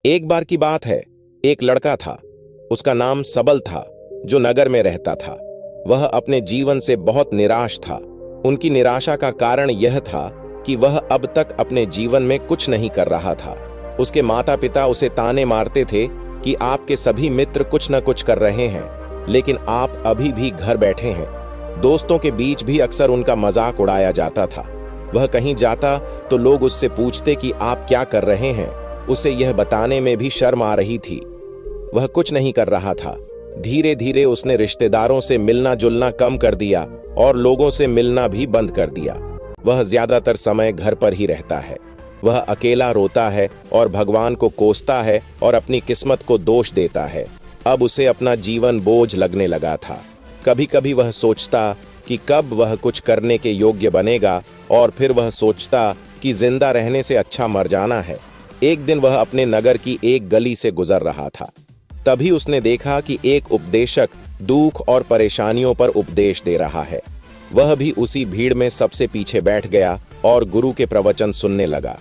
एक बार की बात है, एक लड़का था। उसका नाम सबल था, जो नगर में रहता था। वह अपने जीवन से बहुत निराश था। उनकी निराशा का कारण यह था कि वह अब तक अपने जीवन में कुछ नहीं कर रहा था। उसके माता पिता उसे ताने मारते थे कि आपके सभी मित्र कुछ न कुछ कर रहे हैं, लेकिन आप अभी भी घर बैठे हैं। दोस्तों के बीच भी अक्सर उनका मजाक उड़ाया जाता था। वह कहीं जाता तो लोग उससे पूछते कि आप क्या कर रहे हैं। उसे यह बताने में भी शर्म आ रही थी। वह कुछ नहीं कर रहा था। धीरे धीरे उसने रिश्तेदारों से मिलना जुलना कम कर दिया और लोगों से मिलना भी बंद कर दिया। वह ज्यादातर समय घर पर ही रहता है। वह अकेला रोता है और भगवान को कोसता है और अपनी किस्मत को दोष देता है। अब उसे अपना जीवन बोझ लगने लगा था। कभी कभी वह सोचता कि कब वह कुछ करने के योग्य बनेगा, और फिर वह सोचता कि जिंदा रहने से अच्छा मर जाना है। एक दिन वह अपने नगर की एक गली से गुजर रहा था। तभी उसने देखा कि एक उपदेशक दुख और परेशानियों पर उपदेश दे रहा है। वह भी उसी भीड़ में सबसे पीछे बैठ गया और गुरु के प्रवचन सुनने लगा।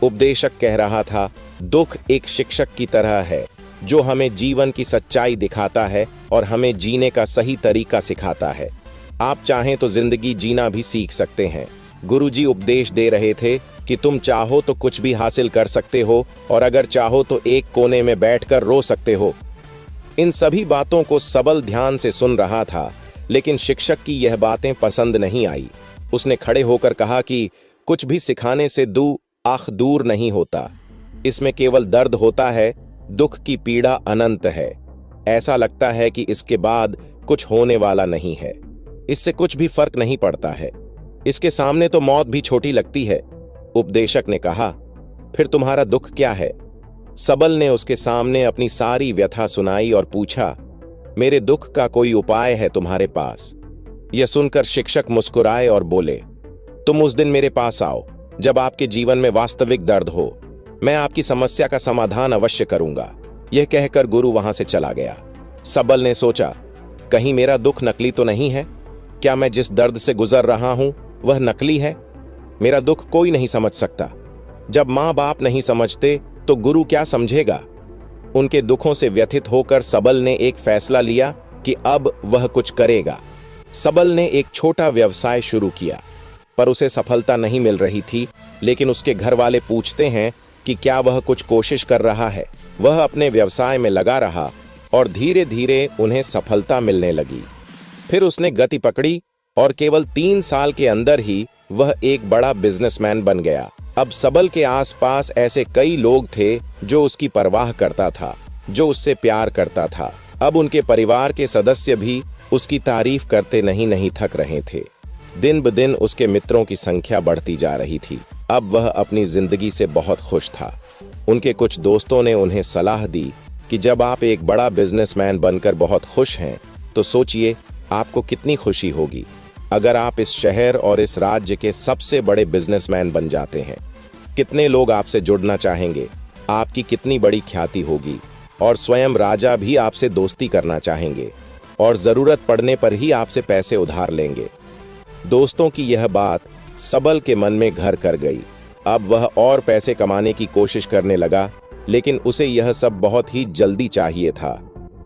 उपदेशक कह रहा था, दुख एक शिक्षक की तरह है जो हमें जीवन की सच्चाई दिखाता है और हमें जीने का सही तरीका सिखाता है। आप चाहें तो जिंदगी जीना भी सीख सकते हैं। गुरुजी उपदेश दे रहे थे कि तुम चाहो तो कुछ भी हासिल कर सकते हो, और अगर चाहो तो एक कोने में बैठकर रो सकते हो। इन सभी बातों को सबल ध्यान से सुन रहा था, लेकिन शिक्षक की यह बातें पसंद नहीं आई। उसने खड़े होकर कहा कि कुछ भी सिखाने से दूर नहीं होता। इसमें केवल दर्द होता है। दुख की पीड़ा अनंत है। ऐसा लगता है कि इसके बाद कुछ होने वाला नहीं है। इससे कुछ भी फर्क नहीं पड़ता है। इसके सामने तो मौत भी छोटी लगती है। उपदेशक ने कहा, फिर तुम्हारा दुख क्या है? सबल ने उसके सामने अपनी सारी व्यथा सुनाई और पूछा, मेरे दुख का कोई उपाय है तुम्हारे पास? यह सुनकर शिक्षक मुस्कुराए और बोले, तुम उस दिन मेरे पास आओ जब आपके जीवन में वास्तविक दर्द हो। मैं आपकी समस्या का समाधान अवश्य करूंगा। यह कहकर गुरु वहां से चला गया। सबल ने सोचा, कहीं मेरा दुख नकली तो नहीं है? क्या मैं जिस दर्द से गुजर रहा हूं वह नकली है? मेरा दुख कोई नहीं समझ सकता। जब माँ बाप नहीं समझते तो गुरु क्या समझेगा? उनके दुखों से व्यथित होकर सबल ने एक फैसला लिया कि अब वह कुछ करेगा। सबल ने एक छोटा व्यवसाय शुरू किया, पर उसे सफलता नहीं मिल रही थी। लेकिन उसके घर वाले पूछते हैं कि क्या वह कुछ कोशिश कर रहा है। वह अपने व्यवसाय में लगा रहा और धीरे धीरे उन्हें सफलता मिलने लगी। फिर उसने गति पकड़ी और केवल 3 साल के अंदर ही वह एक बड़ा बिजनेसमैन बन गया। अब सबल के आसपास ऐसे कई लोग थे जो उसकी परवाह करता था, जो उससे प्यार करता था। अब उनके परिवार के सदस्य भी उसकी तारीफ करते नहीं थक रहे थे। दिन ब दिन उसके मित्रों की संख्या बढ़ती जा रही थी। अब वह अपनी जिंदगी से बहुत खुश था। उनके कुछ दोस्तों ने उन्हें सलाह दी कि जब आप एक बड़ा बिजनेसमैन बनकर बहुत खुश हैं, तो सोचिए आपको कितनी खुशी होगी अगर आप इस शहर और इस राज्य के सबसे बड़े बिजनेसमैन बन जाते हैं। कितने लोग आपसे जुड़ना चाहेंगे, आपकी कितनी बड़ी ख्याति होगी, और स्वयं राजा भी आपसे दोस्ती करना चाहेंगे और जरूरत पड़ने पर ही आपसे पैसे उधार लेंगे। दोस्तों की यह बात सबल के मन में घर कर गई। अब वह और पैसे कमाने की कोशिश करने लगा, लेकिन उसे यह सब बहुत ही जल्दी चाहिए था।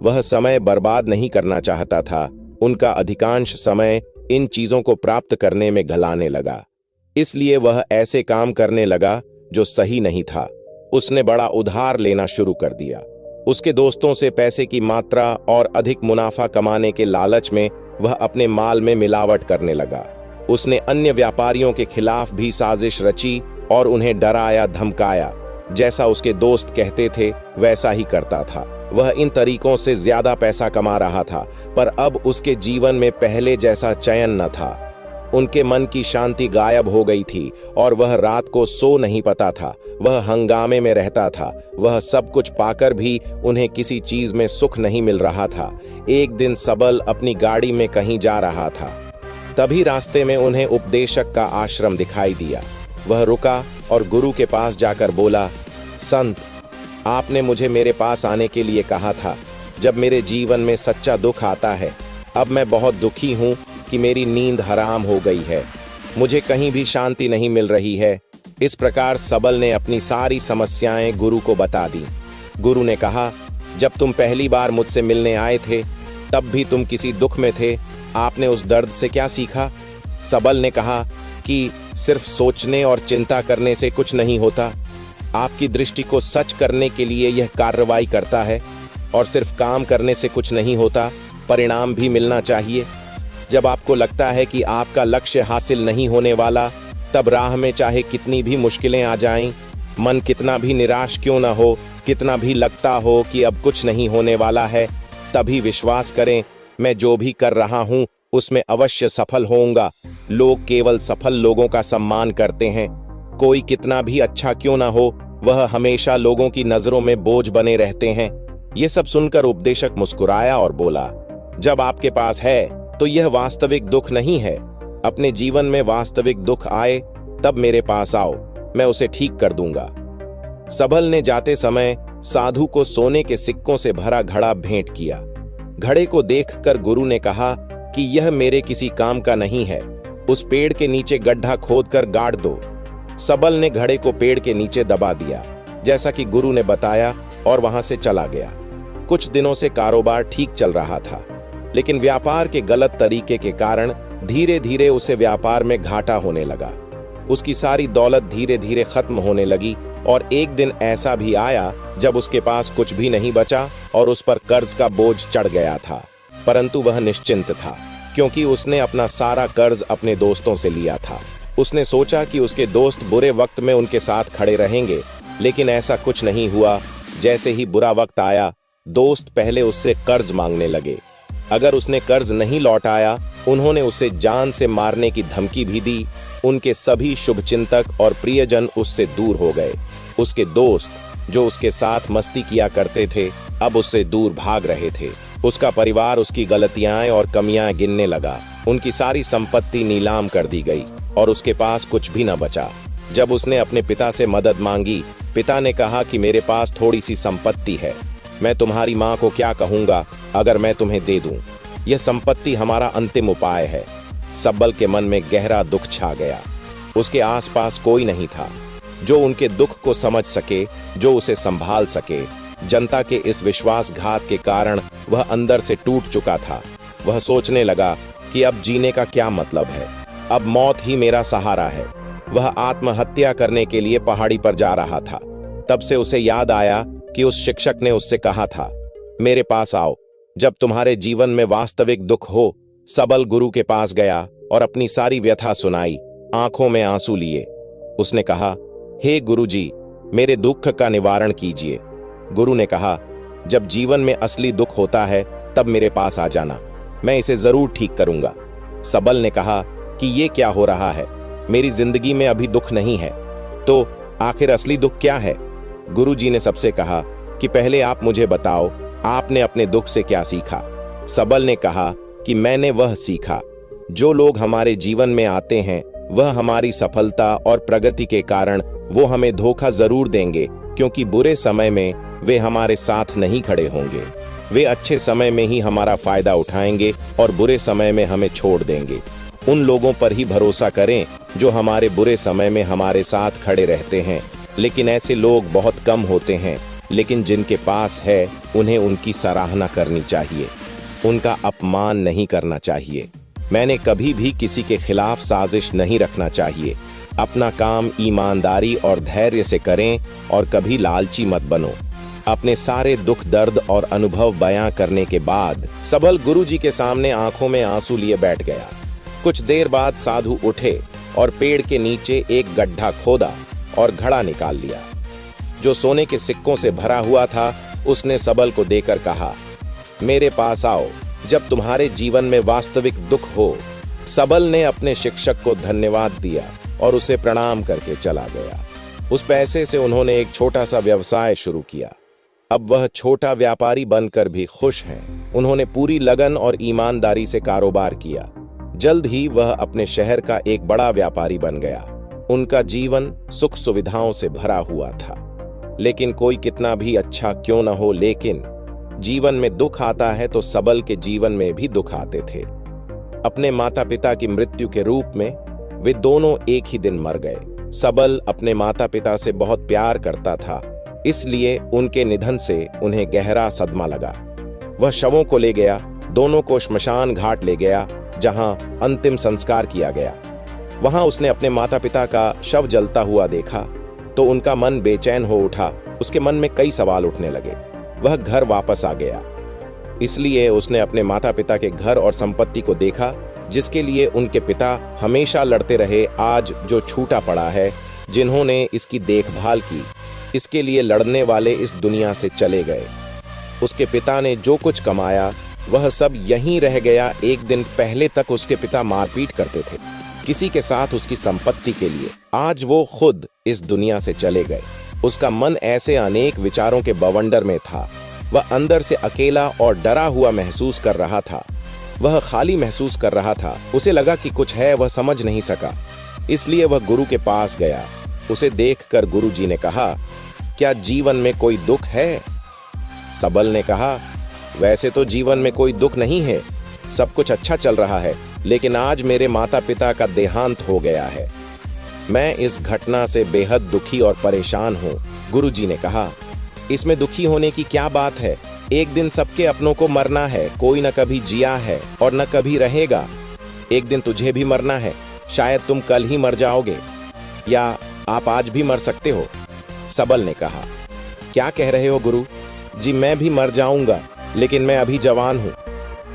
वह समय बर्बाद नहीं करना चाहता था। उनका अधिकांश समय इन चीजों को प्राप्त करने में गलाने लगा। इसलिए वह ऐसे काम करने लगा जो सही नहीं था। उसने बड़ा उधार लेना शुरू कर दिया। उसके दोस्तों से पैसे की मात्रा और अधिक मुनाफा कमाने के लालच में वह अपने माल में मिलावट करने लगा। उसने अन्य व्यापारियों के खिलाफ भी साजिश रची और उन्हें डराया धमकाया। जैसा उसके दोस्त कहते थे वैसा ही करता था। वह इन तरीकों से ज्यादा पैसा कमा रहा था, पर अब उसके जीवन में पहले जैसा चैन न था। उनके मन की शांति गायब हो गई थी और वह रात को सो नहीं पाता था। वह हंगामे में रहता था। वह सब कुछ पाकर भी उन्हें किसी चीज में सुख नहीं मिल रहा था। एक दिन सबल अपनी गाड़ी में कहीं जा रहा था। तभी रास्ते में उन्हें उपदेशक का आश्रम दिखाई दिया। वह रुका और गुरु के पास जाकर बोला, संत, आपने मुझे मेरे पास आने के लिए कहा था जब मेरे जीवन में सच्चा दुख आता है। अब मैं बहुत दुखी हूँ कि मेरी नींद हराम हो गई है। मुझे कहीं भी शांति नहीं मिल रही है। इस प्रकार सबल ने अपनी सारी समस्याएं गुरु को बता दी। गुरु ने कहा, जब तुम पहली बार मुझसे मिलने आए थे तब भी तुम किसी दुख में थे, आपने उस दर्द से क्या सीखा? सबल ने कहा कि सिर्फ सोचने और चिंता करने से कुछ नहीं होता। आपकी दृष्टि को सच करने के लिए यह कार्रवाई करता है, और सिर्फ काम करने से कुछ नहीं होता, परिणाम भी मिलना चाहिए। जब आपको लगता है कि आपका लक्ष्य हासिल नहीं होने वाला, तब राह में चाहे कितनी भी मुश्किलें आ जाएं, मन कितना भी निराश क्यों न हो, कितना भी लगता हो कि अब कुछ नहीं होने वाला है, तभी विश्वास करें, मैं जो भी कर रहा हूं उसमें अवश्य सफल होऊंगा। लोग केवल सफल लोगों का सम्मान करते हैं। कोई कितना भी अच्छा क्यों ना हो, वह हमेशा लोगों की नजरों में बोझ बने रहते हैं। यह सब सुनकर उपदेशक मुस्कुराया और बोला, जब आपके पास है तो यह वास्तविक दुख नहीं है। अपने जीवन में वास्तविक दुख आए तब मेरे पास आओ, मैं उसे ठीक कर दूंगा। सबल ने जाते समय साधु को सोने के सिक्कों से भरा घड़ा भेंट किया। घड़े को देखकर गुरु ने कहा कि यह मेरे किसी काम का नहीं है, उस पेड़ के नीचे गड्ढा खोदकर गाड़ दो। सबल ने घड़े को पेड़ के नीचे दबा दिया, जैसा कि गुरु ने बताया, और वहां से चला गया। कुछ दिनों से कारोबार ठीक चल रहा था, लेकिन व्यापार के गलत तरीके के कारण धीरे धीरे उसे व्यापार में घाटा होने लगा। उसकी सारी दौलत धीरे धीरे खत्म होने लगी, और एक दिन ऐसा भी आया जब उसके पास कुछ भी नहीं बचा और उस पर कर्ज का बोझ चढ़ गया था। परंतु वह निश्चिंत था, क्योंकि उसने अपना सारा कर्ज अपने दोस्तों से लिया था। उसने सोचा कि उसके दोस्त बुरे वक्त में उनके साथ खड़े रहेंगे, लेकिन ऐसा कुछ नहीं हुआ। जैसे ही बुरा वक्त आया, दोस्त पहले उससे कर्ज मांगने लगे। अगर उसने कर्ज नहीं लौटाया, उन्होंने उसे जान से मारने की धमकी भी दी। उनके सभी शुभचिंतक और प्रियजन उससे दूर हो गए। उसके दोस्त, जो उसके साथ मस्ती किया करते थे, अब उससे दूर भाग रहे थे। उसका परिवार उसकी गलतियां और कमियां गिनने लगा। उनकी सारी संपत्ति नीलाम कर दी गई और उसके पास कुछ भी न बचा। जब उसने अपने पिता से मदद मांगी, पिता ने कहा कि मेरे पास थोड़ी सी संपत्ति है, मैं तुम्हारी माँ को क्या कहूँगा अगर मैं तुम्हें दे दूँ। यह संपत्ति हमारा अंतिम उपाय है। सबल के मन में गहरा दुख छा गया। उसके आसपास कोई नहीं था जो उनके दुख को समझ सके, जो उसे संभाल सके। जनता के इस विश्वासघात के कारण वह अंदर से टूट चुका था। वह सोचने लगा कि अब जीने का क्या मतलब है, अब मौत ही मेरा सहारा है। वह आत्महत्या करने के लिए पहाड़ी पर जा रहा था। तब से उसे याद आया कि उस शिक्षक ने उससे कहा था, मेरे पास आओ जब तुम्हारे जीवन में वास्तविक दुख हो। सबल गुरु के पास गया और अपनी सारी व्यथा सुनाई, आंखों में आंसू लिए। उसने कहा, हे गुरुजी, मेरे दुख का निवारण कीजिए। गुरु ने कहा, जब जीवन में असली दुख होता है तब मेरे पास आ जाना, मैं इसे जरूर ठीक करूंगा। सबल ने कहा कि ये क्या हो रहा है, मेरी जिंदगी में अभी दुख नहीं है, तो आखिर असली दुख क्या है? गुरुजी ने सबसे कहा कि पहले आप मुझे बताओ, आपने अपने दुख से क्या सीखा? सबल ने कहा कि मैंने वह सीखा, जो लोग हमारे जीवन में आते हैं वह हमारी सफलता और प्रगति के कारण वो हमें धोखा जरूर देंगे, क्योंकि बुरे समय में वे हमारे साथ नहीं खड़े होंगे। वे अच्छे समय में ही हमारा फायदा उठाएंगे और बुरे समय में हमें छोड़ देंगे। उन लोगों पर ही भरोसा करें जो हमारे बुरे समय में हमारे साथ खड़े रहते हैं। लेकिन ऐसे लोग बहुत कम होते हैं, लेकिन जिनके पास है उन्हें उनकी सराहना करनी चाहिए, उनका अपमान नहीं करना चाहिए। मैंने कभी भी किसी के खिलाफ साजिश नहीं रखना चाहिए। अपना काम ईमानदारी और धैर्य से करें और कभी लालची मत बनो। अपने सारे दुख दर्द और अनुभव बयां करने के बाद सबल गुरुजी के सामने आंखों में आंसू लिए बैठ गया। कुछ देर बाद साधु उठे और पेड़ के नीचे एक गड्ढा खोदा और घड़ा निकाल लिया, जो सोने के सिक्कों से भरा हुआ था। उसने सबल को देकर कहा, मेरे पास आओ जब तुम्हारे जीवन में वास्तविक दुख हो। सबल ने अपने शिक्षक को धन्यवाद दिया और उसे प्रणाम करके चला गया। उस पैसे से उन्होंने एक छोटा सा व्यवसाय शुरू किया। अब वह छोटा व्यापारी बनकर भी खुश हैं। उन्होंने पूरी लगन और ईमानदारी से कारोबार किया। जल्द ही वह अपने शहर का एक बड़ा व्यापारी बन गया। उनका जीवन सुख सुविधाओं से भरा हुआ था। लेकिन कोई कितना भी अच्छा क्यों न हो, लेकिन जीवन में दुख आता है तो सबल के जीवन में भी दुख आते थे। अपने माता पिता की मृत्यु के रूप में वे दोनों एक ही दिन मर गए। सबल अपने माता पिता से बहुत प्यार करता था, इसलिए उनके निधन से उन्हें गहरा सदमा लगा। वह शवों को ले गया, दोनों को श्मशान घाट ले गया, जहां अंतिम संस्कार किया गया। वहां उसने अपने माता पिता का शव जलता हुआ देखा तो उनका मन बेचैन हो उठा। उसके मन में कई सवाल उठने लगे। वह घर वापस आ गया, इसलिए उसने अपने माता पिता के घर और संपत्ति को देखा, जिसके लिए उनके पिता हमेशा लड़ते रहे, आज जो छूटा पड़ा है। जिन्होंने इसकी देखभाल की, इसके लिए लड़ने वाले इस दुनिया से चले गए। उसके पिता ने जो कुछ कमाया वह सब यहीं रह गया। एक दिन पहले तक उसके पिता मारपीट करते थे किसी के साथ उसकी संपत्ति के लिए। आज वो खुद इस दुनिया से चले गए। उसका मन ऐसे अनेक विचारों के बवंडर में था। वह अंदर से अकेला और डरा हुआ महसूस कर रहा था। वह खाली महसूस कर रहा था। उसे लगा कि कुछ है, वह समझ नहीं सका। इसलिए वह गुरु के पास गया। उसे देखकर गुरुजी ने कहा, क्या जीवन में कोई दुख है? सबल ने कहा, वैसे तो जीवन में कोई दुख नहीं है, सब कुछ अच्छा चल रहा है, लेकिन आज मेरे माता पिता का देहांत हो गया है। मैं इस घटना से बेहद दुखी और परेशान हूँ। गुरुजी ने कहा, इसमें दुखी होने की क्या बात है? एक दिन सबके अपनों को मरना है। कोई न कभी जिया है और न कभी रहेगा। एक दिन तुझे भी मरना है। शायद तुम कल ही मर जाओगे, या आप आज भी मर सकते हो। सबल ने कहा, क्या कह रहे हो गुरु जी? मैं भी मर जाऊंगा, लेकिन मैं अभी जवान हूँ।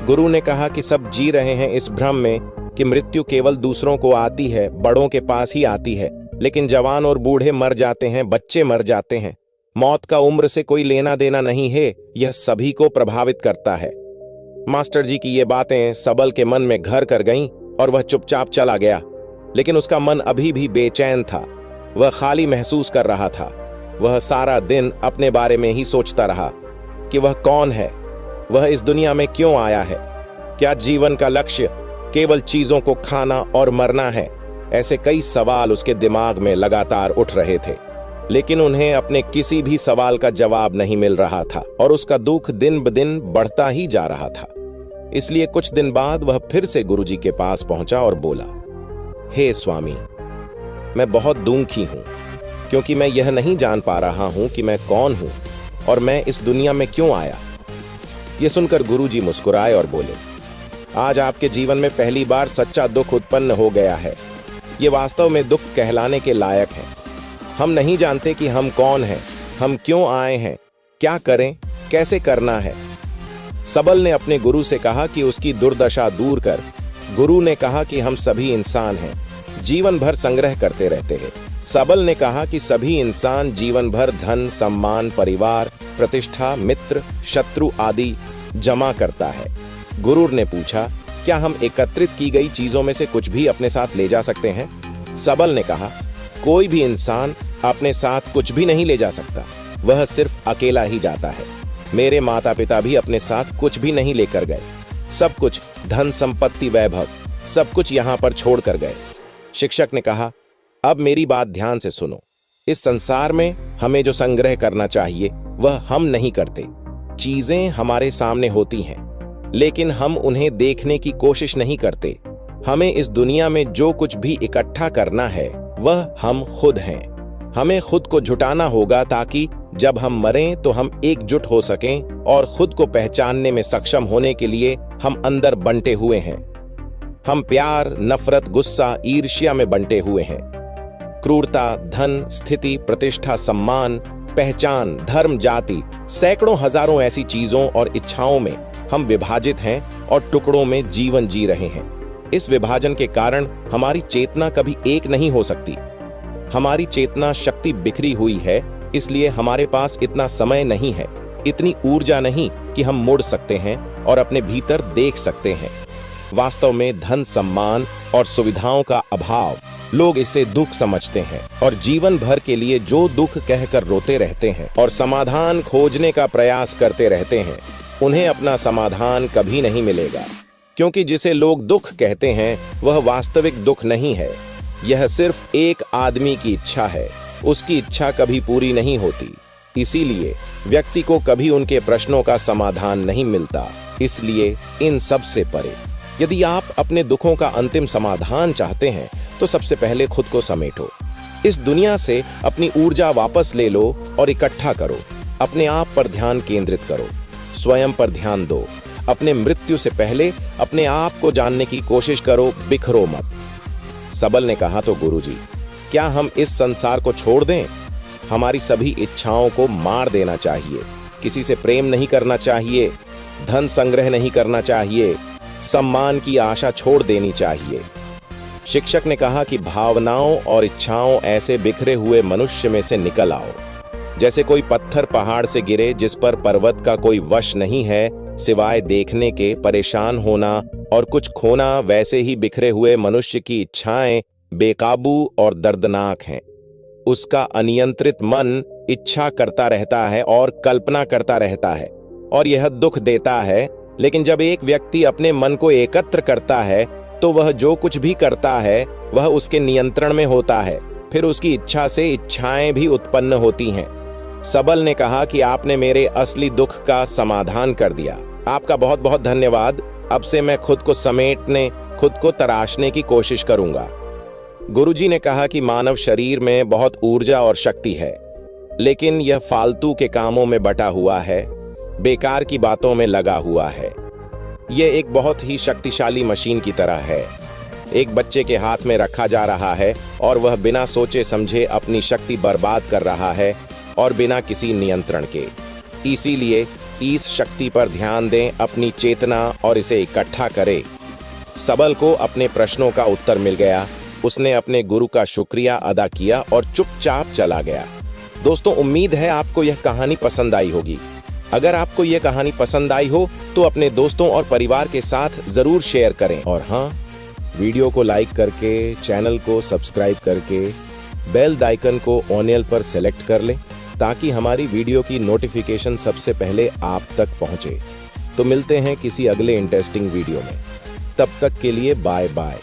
गुरु ने कहा कि सब जी रहे हैं इस भ्रम में कि मृत्यु केवल दूसरों को आती है, बड़ों के पास ही आती है, लेकिन जवान और बूढ़े मर जाते हैं, बच्चे मर जाते हैं। मौत का उम्र से कोई लेना देना नहीं है, यह सभी को प्रभावित करता है। मास्टर जी की ये बातें सबल के मन में घर कर गईं और वह चुपचाप चला गया। लेकिन उसका मन अभी भी बेचैन था। वह खाली महसूस कर रहा था। वह सारा दिन अपने बारे में ही सोचता रहा कि वह कौन है, वह इस दुनिया में क्यों आया है, क्या जीवन का लक्ष्य केवल चीजों को खाना और मरना है। ऐसे कई सवाल उसके दिमाग में लगातार उठ रहे थे, लेकिन उन्हें अपने किसी भी सवाल का जवाब नहीं मिल रहा था और उसका दुख दिन ब दिन बढ़ता ही जा रहा था। इसलिए कुछ दिन बाद वह फिर से गुरुजी के पास पहुंचा और बोला, हे स्वामी, मैं बहुत दुखी हूं, क्योंकि मैं यह नहीं जान पा रहा हूं कि मैं कौन हूं और मैं इस दुनिया में क्यों आया। यह सुनकर गुरुजी मुस्कुराए और बोले, आज आपके जीवन में पहली बार सच्चा दुख उत्पन्न हो गया है। ये वास्तव में दुख कहलाने के लायक है। हम नहीं जानते कि हम कौन हैं, हम क्यों आए हैं, क्या करें, कैसे करना है। सबल ने अपने गुरु से कहा कि उसकी दुर्दशा दूर कर। गुरु ने कहा कि हम सभी इंसान हैं, जीवन भर संग्रह करते रहते हैं। सबल ने कहा कि सभी इंसान जीवन भर धन, सम्मान, परिवार, प्रतिष्ठा, मित्र, शत्रु आदि जमा करता है। गुरु ने पूछा, क्या हम एकत्रित की गई चीजों में से कुछ भी अपने साथ ले जा सकते हैं? सबल ने कहा, कोई भी इंसान अपने साथ कुछ भी नहीं ले जा सकता, वह सिर्फ अकेला ही जाता है। मेरे माता पिता भी अपने साथ कुछ भी नहीं लेकर गए। सब कुछ, धन, संपत्ति, वैभव, सब कुछ यहां पर छोड़ कर गए। शिक्षक ने कहा, अब मेरी बात ध्यान से सुनो। इस संसार में हमें जो संग्रह करना चाहिए वह हम नहीं करते। चीजें हमारे सामने होती हैं, लेकिन हम उन्हें देखने की कोशिश नहीं करते। हमें इस दुनिया में जो कुछ भी इकट्ठा करना है वह हम खुद हैं। हमें खुद को जुटाना होगा ताकि जब हम मरें तो हम एकजुट हो सकें और खुद को पहचानने में सक्षम होने के लिए हम अंदर बंटे हुए हैं। हम प्यार, नफरत, गुस्सा, ईर्ष्या में बंटे हुए हैं। क्रूरता, धन, स्थिति, प्रतिष्ठा, सम्मान, पहचान, धर्म, जाति, सैकड़ों हजारों ऐसी चीजों और इच्छाओं में हम विभाजित हैं और टुकड़ों में जीवन जी रहे हैं। इस विभाजन के कारण हमारी चेतना कभी एक नहीं हो सकती। हमारी चेतना शक्ति बिखरी हुई है, इसलिए हमारे पास इतना समय नहीं है, इतनी ऊर्जा नहीं कि हम मुड़ सकते हैं और अपने भीतर देख सकते हैं। वास्तव में धन, सम्मान और सुविधाओं का अभाव, लोग इसे दुख समझते हैं और जीवन भर के लिए जो दुख कहकर रोते रहते हैं और समाधान खोजने का प्रयास करते रहते हैं, उन्हें अपना समाधान कभी नहीं मिलेगा। क्योंकि जिसे लोग दुख कहते हैं वह वास्तविक दुख नहीं है। यह सिर्फ एक आदमी की इच्छा है, उसकी इच्छा कभी पूरी नहीं होती। इसीलिए व्यक्ति को कभी उनके प्रश्नों का समाधान नहीं मिलता। इसलिए इन सब से परे, यदि आप अपने दुखों का अंतिम समाधान चाहते हैं तो सबसे पहले खुद को समेटो। इस दुनिया से अपनी ऊर्जा वापस ले लो और इकट्ठा करो। अपने आप पर ध्यान केंद्रित करो, स्वयं पर ध्यान दो। अपने मृत्यु से पहले अपने आप को जानने की कोशिश करो, बिखरो मत। सबल ने कहा, तो गुरुजी, क्या हम इस संसार को छोड़ दें? हमारी सभी इच्छाओं को मार देना चाहिए। किसी से प्रेम नहीं करना चाहिए, धन संग्रह नहीं करना चाहिए, सम्मान की आशा छोड़ देनी चाहिए। शिक्षक ने कहा कि भावनाओं और इच्छाओं ऐसे बिखरे हुए मनुष्य में से निकल आओ, जैसे कोई पत्थर पहाड़ से गिरे जिस पर पर्वत का कोई वश नहीं है सिवाय देखने के, परेशान होना और कुछ खोना। वैसे ही बिखरे हुए मनुष्य की इच्छाएं बेकाबू और दर्दनाक हैं। उसका अनियंत्रित मन इच्छा करता रहता है और कल्पना करता रहता है और यह दुख देता है। लेकिन जब एक व्यक्ति अपने मन को एकत्र करता है तो वह जो कुछ भी करता है वह उसके नियंत्रण में होता है। फिर उसकी इच्छा से इच्छाएं भी उत्पन्न होती हैं। सबल ने कहा कि आपने मेरे असली दुख का समाधान कर दिया। आपका बहुत बहुत धन्यवाद। अब से मैं खुद को समेटने, खुद को तराशने की कोशिश करूंगा। गुरुजी ने कहा कि मानव शरीर में बहुत ऊर्जा और शक्ति है, लेकिन यह फालतू के कामों में बटा हुआ है, बेकार की बातों में लगा हुआ है। यह एक बहुत ही शक्तिशाली मशीन की तरह है। एक बच्चे के हाथ में रखा जा रहा है और वह बिना सोचे समझे अपनी शक्ति बर्बाद कर रहा है और बिना किसी नियंत्रण के। इसीलिए इस शक्ति पर ध्यान दें, अपनी चेतना, और इसे इकट्ठा करें। सबल को अपने प्रश्नों का उत्तर मिल गया। उसने अपने गुरु का शुक्रिया अदा किया और चुपचाप चला गया। दोस्तों, उम्मीद है आपको यह कहानी पसंद आई होगी। अगर आपको यह कहानी पसंद आई हो तो अपने दोस्तों और परिवार के साथ जरूर शेयर करें। और हाँ, वीडियो को लाइक करके, चैनल को सब्सक्राइब करके, बेल आइकन को ऑल पर सेलेक्ट कर लें ताकि हमारी वीडियो की नोटिफिकेशन सबसे पहले आप तक पहुंचे। तो मिलते हैं किसी अगले इंटरेस्टिंग वीडियो में। तब तक के लिए बाय बाय।